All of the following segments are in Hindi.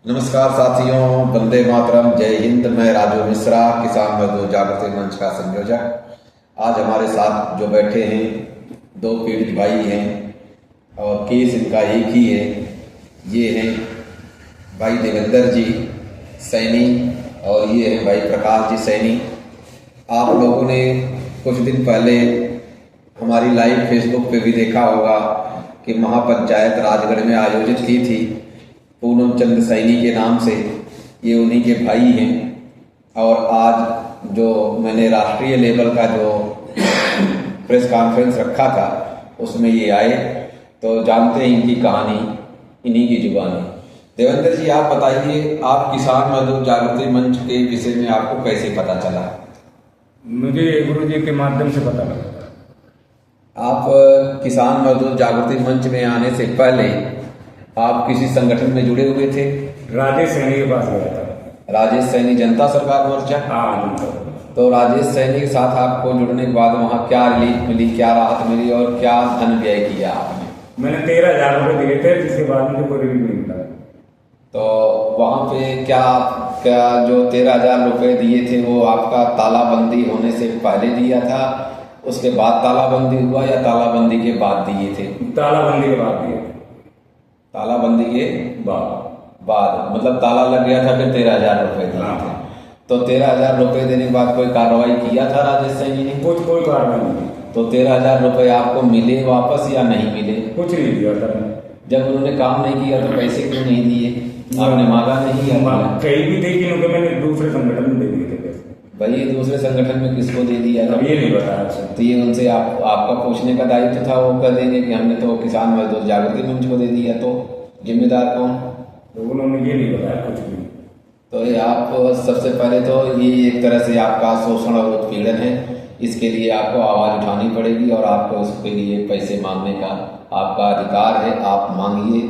नमस्कार साथियों, वंदे मातरम, जय हिंद। मैं राजू मिश्रा, किसान मजदूर जागृति मंच का संयोजक। आज हमारे साथ जो बैठे हैं दो पीड़ित भाई हैं और केस इनका एक ही है। ये हैं भाई देवेंद्र जी सैनी और ये है भाई प्रकाश जी सैनी। आप लोगों ने कुछ दिन पहले हमारी लाइव फेसबुक पे भी देखा होगा कि महापंचायत राजगढ़ में आयोजित की थी पूनम चंद सैनी के नाम से। ये उन्हीं के भाई हैं और आज जो मैंने राष्ट्रीय लेवल का जो प्रेस कॉन्फ्रेंस रखा था उसमें ये आए, तो जानते हैं इनकी कहानी इन्हीं की जुबानी। देवेंद्र जी, आप बताइए, आप किसान मजदूर जागृति मंच के विषय में आपको कैसे पता चला? मुझे गुरु जी के माध्यम से पता लगा। आप किसान मजदूर जागृति मंच में आने से पहले आप किसी संगठन में जुड़े हुए थे? राजेश सैनी के पास गया था। राजेश सैनी जनता सरकार मोर्चा? हाँ। तो राजेश सैनी के साथ आपको जुड़ने के बाद वहाँ क्या रिलीफ मिली, क्या राहत मिली और क्या धन व्यय किया आपने? मैंने 13,000 रुपये दिए थे, जिसके बाद मुझे कोई रिलीफ नहीं मिला। तो वहाँ पे क्या क्या जो 13,000 रुपये दिए थे वो आपका तालाबंदी होने से पहले दिया था, उसके बाद तालाबंदी हुआ या तालाबंदी के बाद दिए थे? तालाबंदी के बाद दिए। तालाबंदी के बाद मतलब ताला लग गया था, फिर 13,000 रुपये दिए थे। तो 13,000 रुपये देने के बाद कोई कार्रवाई किया था राजेश सैनी ने? कोई कार्रवाई नहीं। तो 13,000 रुपये आपको मिले वापस या नहीं मिले? कुछ नहीं दिया था। जब उन्होंने काम नहीं किया तो पैसे क्यों नहीं दिए? आपने मांगा नहीं? कहीं भी थे कि मैंने दूसरे संगठन में दे दिए थे पैसे। भाई दूसरे संगठन में किसको दे दिया था? ये नहीं बताया। तो ये उनसे आपका पूछने का दायित्व था। वो कह देंगे कि हमने तो किसान मजदूर जागृति मंच को दे दिया। तो जिम्मेदार कौन? तो उन्होंने ये नहीं बताया कुछ भी। तो ये आप सबसे पहले तो ये एक तरह से आपका शोषण और उत्पीड़न है। इसके लिए आपको आवाज़ उठानी पड़ेगी और आपको उसके लिए पैसे मांगने का आपका अधिकार है, आप मांगिए।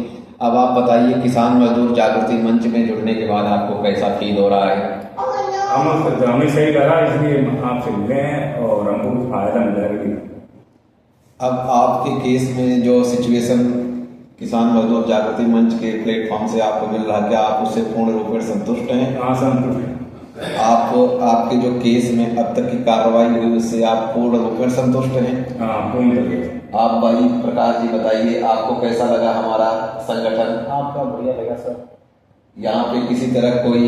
अब आप बताइए, किसान मजदूर जागृति मंच में जुड़ने के बाद आपको कैसा फील हो रहा है? हमें सही लगा, इसलिए आपसे मिले हैं और हमको कुछ फायदा मिला है। अब आपके केस में जो सिचुएशन किसान मजदूर जागृति मंच के प्लेटफॉर्म से आपको मिल रहा है, क्या आप उससे पूर्ण रूप में संतुष्ट हैं? हाँ, संतुष्ट हैं। आपके जो केस में अब तक की कार्रवाई हुई उससे आप पूर्ण रूप में संतुष्ट हैं? हाँ, पूर्ण रूप। आप भाई प्रकाश जी बताइए, आपको कैसा लगा हमारा संगठन? आपका बढ़िया लगा सर। यहाँ पे किसी तरह कोई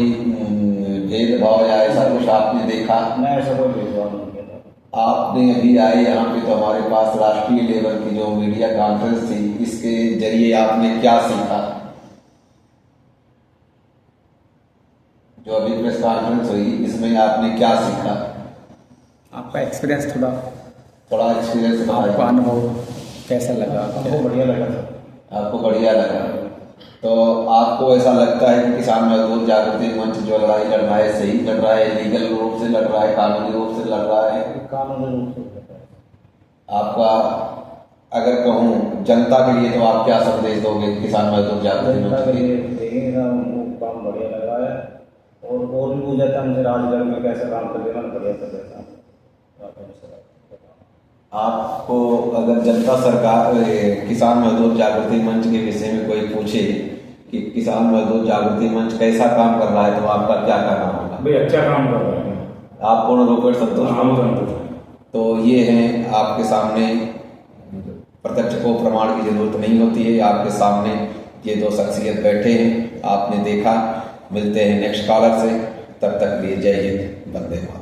भेदभाव या ऐसा कुछ आपने देखा? मैं ऐसा कोई भेदभाव नहीं किया था। आपने अभी आए यहाँ पे तो हमारे पास राष्ट्रीय लेवल की जो मीडिया कॉन्फ्रेंस थी, इसके जरिए आपने क्या सीखा? जो अभी प्रेस कॉन्फ्रेंस हुई इसमें आपने क्या सीखा? आपका एक्सपीरियंस थोड़ा एक्सपीरियंस आपका अनुभव कैसा लगा? हमको बढ़िया लगा सर। आपको बढ़िया लगा। तो आपको ऐसा लगता है कि किसान मजदूर जागृति मंच जो लड़ाई लड़ रहा है सही लड़ रहा है, लीगल रूप से लड़ रहा है, कानूनी रूप से लड़ रहा है? कानूनी रूप से लड़ रहा है। आपका अगर कहूँ जनता के लिए तो आप क्या संदेश दोगे किसान मजदूर जागृति मंच के लिए? देखिएगा, हमको काम बढ़िया लगा है और भी पूछा था हमसे राजगढ़ में कैसा काम कर देना, बढ़िया कर देता। आपको अगर जनता सरकार किसान मजदूर जागृति मंच के विषय में कोई पूछे कि किसान मजदूर जागृति मंच कैसा काम कर रहा है तो आपका क्या कहना होगा? भाई अच्छा काम कर रहे हैं। आप पूर्ण रूप में संतुष्ट संतुष्ट। तो ये हैं आपके सामने, प्रत्यक्ष को प्रमाण की जरूरत नहीं होती है। आपके सामने ये दो शख्सियत बैठे हैं, आपने देखा। मिलते हैं नेक्स्ट कॉलर से, तब तक लिए जय हिंद, वंदे मातरम।